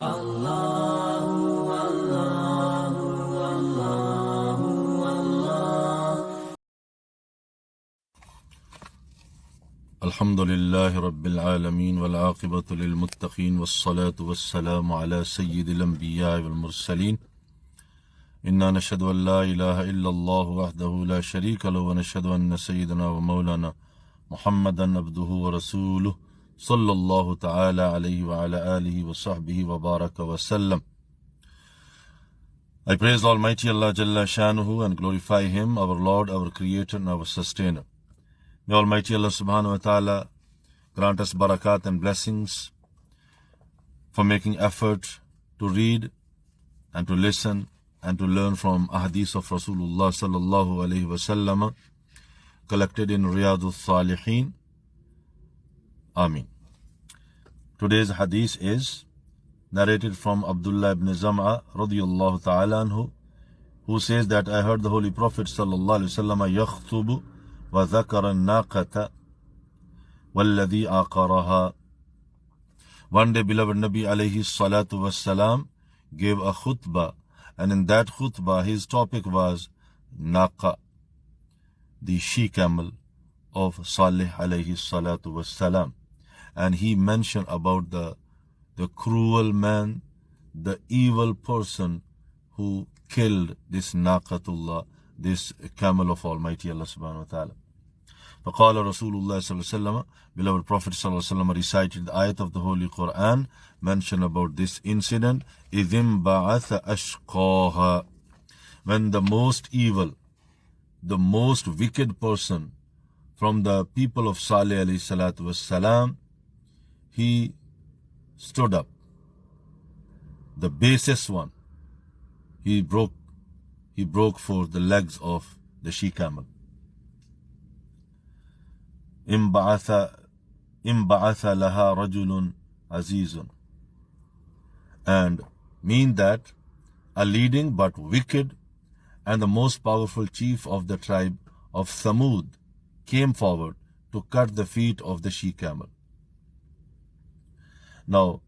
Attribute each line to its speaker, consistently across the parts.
Speaker 1: الحمد لله رب العالمين والعاقبة للمتقين والصلاة والسلام على سيد الأنبياء والمرسلين إنا نشهد أن لا إله إلا الله وحده لا شريك له ونشهد أن سيدنا ومولانا محمدا عبده ورسوله صلى الله تعالى عليه وعلى آله وصحبه وبارك وسلم. I praise Almighty Allah Jalla Shanuhu and glorify Him, our Lord, our Creator and our Sustainer. May Almighty Allah Subhanahu wa Ta'ala grant us barakat and blessings for making effort to read and to listen and to learn from ahadith of Rasulullah Sallallahu Alaihi Wasallam collected in Riyadus Salihin. Ameen. Today's hadith is narrated from Abdullah ibn Zam'a radiyallahu ta'ala anhu, who says that I heard the Holy Prophet Sallallahu Alaihi Wasallam yakhtubu وَذَكَرَ النَّاقَةَ وَالَّذِي عَقَرَهَا. One day, beloved Nabi alayhi salatu wassalam gave a khutbah, and in that khutbah his topic was Naqa, the she-camel of Salih alayhi salatu wassalam. And he mentioned about the cruel man, the evil person who killed this Naqatullah, this camel of Almighty Allah subhanahu wa ta'ala. فقال رسول الله صلى الله عليه وسلم, beloved Prophet صلى الله عليه وسلم recited the ayat of the Holy Quran, mentioned about this incident, إِذِمْ بَعَثَ أَشْقَاهَا. When the most evil, the most wicked person from the people of Salih alayhi salatu wassalam, he stood up, the basest one, he broke forth the legs of the she-camel. إِنْبَعَثَ لَهَا رَجُلٌ عَزِيزٌ. And mean that a leading but wicked and the most powerful chief of the tribe of Thamud came forward to cut the feet of the she-camel. Now,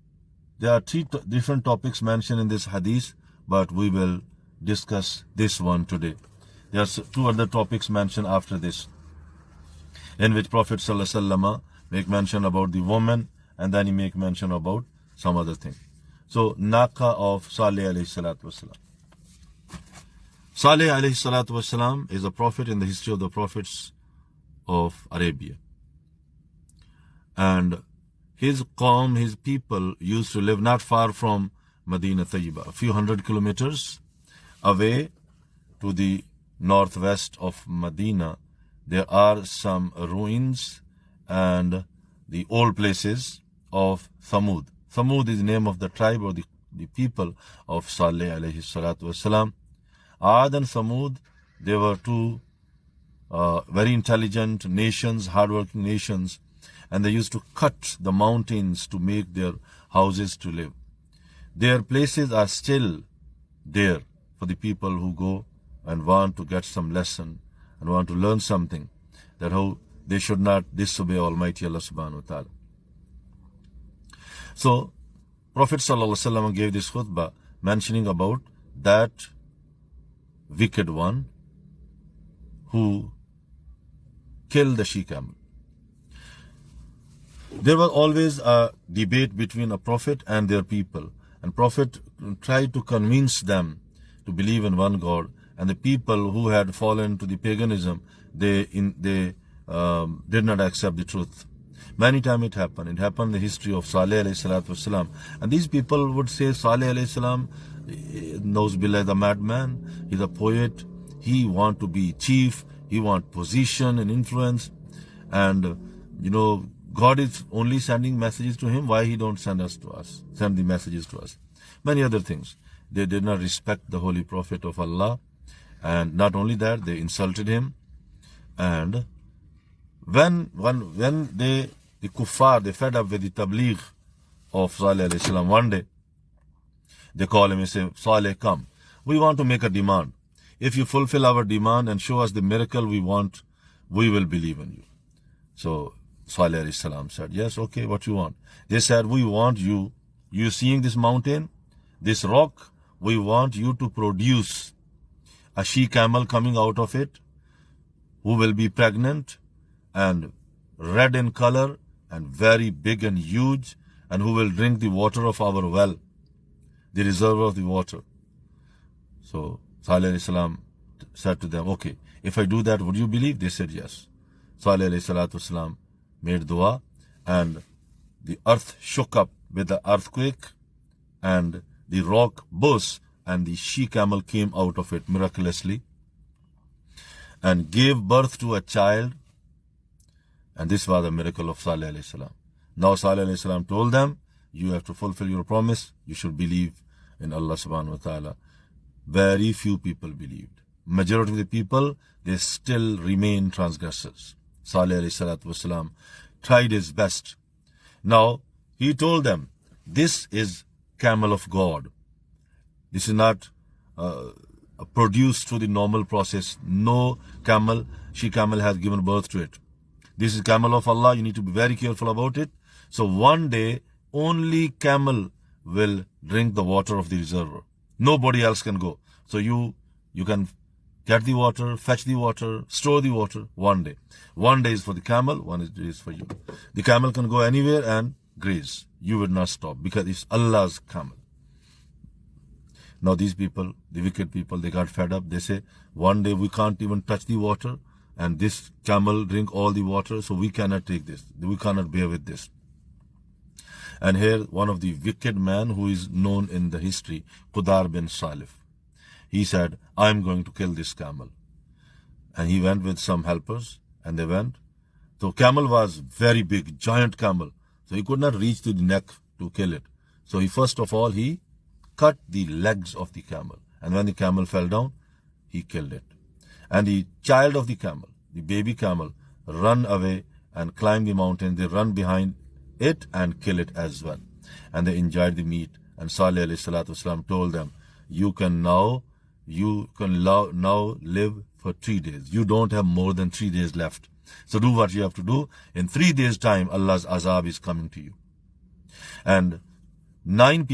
Speaker 1: there are three different topics mentioned in this hadith, but we will discuss this one today. There are two other topics mentioned after this, in which Prophet ﷺ make mention about the woman, and then he make mention about some other thing. So, Naqa of Salih alayhi salatu wasalam. Salih alayhi salatu wasalam is a prophet in the history of the prophets of Arabia. And his qawm, his people, used to live not far from Medina Tayyiba, a few 100 kilometers away to the northwest of Medina. There are some ruins and the old places of Thamud. Thamud is the name of the tribe or the people of Salih alayhi salatu wasalam. Ad and Thamud, they were two very intelligent nations, hardworking nations, and they used to cut the mountains to make their houses to live. Their places are still there for the people who go and want to get some lesson and want to learn something, that how they should not disobey Almighty Allah subhanahu wa ta'ala. So, Prophet sallallahu alaihi wasallam gave this khutbah mentioning about that wicked one who killed the she-camel. There was always a debate between a prophet and their people, and Prophet tried to convince them to believe in one God, and the people who had fallen to the paganism, they did not accept the truth. Many times it happened. It happened in the history of Salih alayhi salatu wasalam. And these people would say Salih alayhi salam knows Billah the madman, he's a poet, he want to be chief, he want position and influence, and God is only sending messages to him. Why he don't send the messages to us? Many other things. They did not respect the Holy Prophet of Allah. And not only that, they insulted him. And when the kuffar, they fed up with the tabligh of Salih alayhi salam, one day, they call him and say, Salih, come. We want to make a demand. If you fulfill our demand and show us the miracle we want, we will believe in you. So Salih alayhi salam said, yes, okay, what you want? They said, we want you you seeing this mountain, this rock, we want you to produce a she-camel coming out of it, who will be pregnant and red in color and very big and huge, and who will drink the water of our well, the reservoir of the water. So Salih alayhi salam said to them, okay, if I do that, would you believe? They said yes. Salih alayhi salatu wasalam made dua, and the earth shook up with the earthquake, and the rock burst, and the she-camel came out of it miraculously and gave birth to a child. And this was the miracle of Salih alayhi salam. Now Salih alayhi salam told them, you have to fulfill your promise. You should believe in Allah subhanahu wa ta'ala. Very few people believed. Majority of the people, they still remain transgressors. Salih alayhi salatu wasalam tried his best. Now, he told them, this is camel of God. This is not produced through the normal process. No camel, she-camel has given birth to it. This is camel of Allah. You need to be very careful about it. So one day, only camel will drink the water of the reservoir. Nobody else can go. So you can get the water, fetch the water, store the water one day. One day is for the camel, one day is for you. The camel can go anywhere and graze. You will not stop because it's Allah's camel. Now these people, the wicked people, they got fed up. They say, one day we can't even touch the water, and this camel drink all the water, so we cannot take this. We cannot bear with this. And here, one of the wicked men who is known in the history, Qudar bin Salif, he said, I'm going to kill this camel. And he went with some helpers, and they went. So camel was very big, giant camel. So he could not reach to the neck to kill it. So he first of all, he cut the legs of the camel. And when the camel fell down, he killed it. And the child of the camel, the baby camel, run away and climb the mountain. They run behind it and kill it as well. And they enjoyed the meat. And Salih alayhi salatu wasalam told them, you can now live for 3 days. You don't have more than 3 days left. So do what you have to do. In 3 days' time, Allah's azab is coming to you. And 9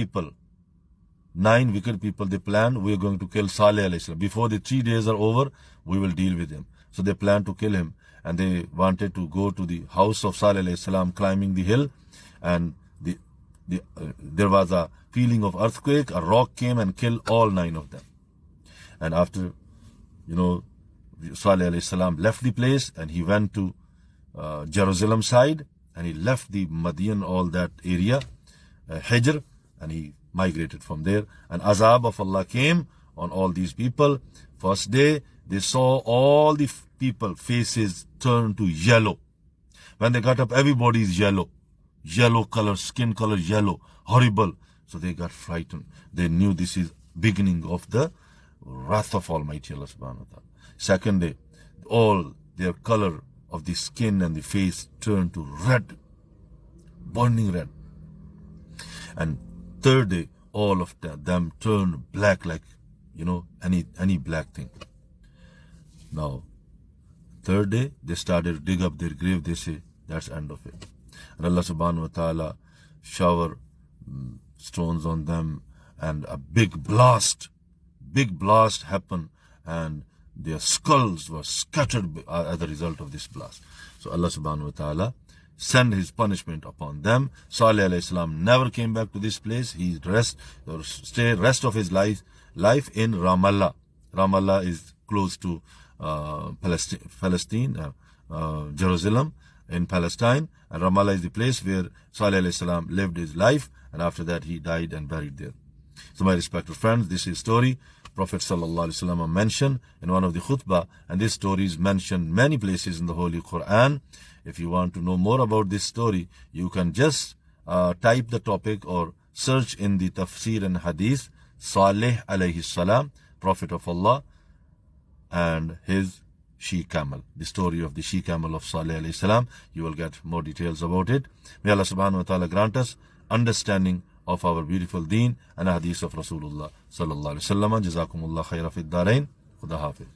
Speaker 1: wicked people, they planned, we are going to kill Salih alayhi salam. Before the 3 days are over, we will deal with him. So they planned to kill him. And they wanted to go to the house of Salih alayhi salam, climbing the hill. And there was a feeling of earthquake. A rock came and killed all 9 of them. And after, Salih alayhi salam left the place, and he went to Jerusalem side, and he left the Madian, all that area, Hijr, and he migrated from there. And azab of Allah came on all these people. First day, they saw all the people faces turn to yellow. When they got up, everybody is yellow. Yellow color, skin color yellow, horrible. So they got frightened. They knew this is beginning of the wrath of Almighty Allah subhanahu wa ta'ala. Second day, all their color of the skin and the face turned to red, burning red. And third day, all of them turned black, like, any black thing. Now, third day, they started to dig up their grave. They say, that's the end of it. And Allah subhanahu wa ta'ala shower stones on them, and a big blast happened, and their skulls were scattered as a result of this blast. So Allah subhanahu wa ta'ala sent his punishment upon them. Salih alayhi salam never came back to this place. He rest of his life in Ramallah. Ramallah is close to Palestine, Jerusalem in Palestine. And Ramallah is the place where Salih alayhi salam lived his life, and after that he died and buried there. So my respected friends, this is story Prophet sallallahu alaihi wasallam mentioned in one of the khutbah, and this story is mentioned many places in the Holy Quran. If you want to know more about this story, you can just type the topic or search in the tafsir and hadith, Salih alayhi salam, Prophet of Allah, and his she-camel, the story of the she-camel of Salih alayhi salam. You will get more details about it. May Allah subhanahu wa ta'ala grant us understanding of our beautiful deen and hadith of Rasulullah sallallahu alaihi wasallam. Jazakumullah khaira fid darain. Khuda hafiz.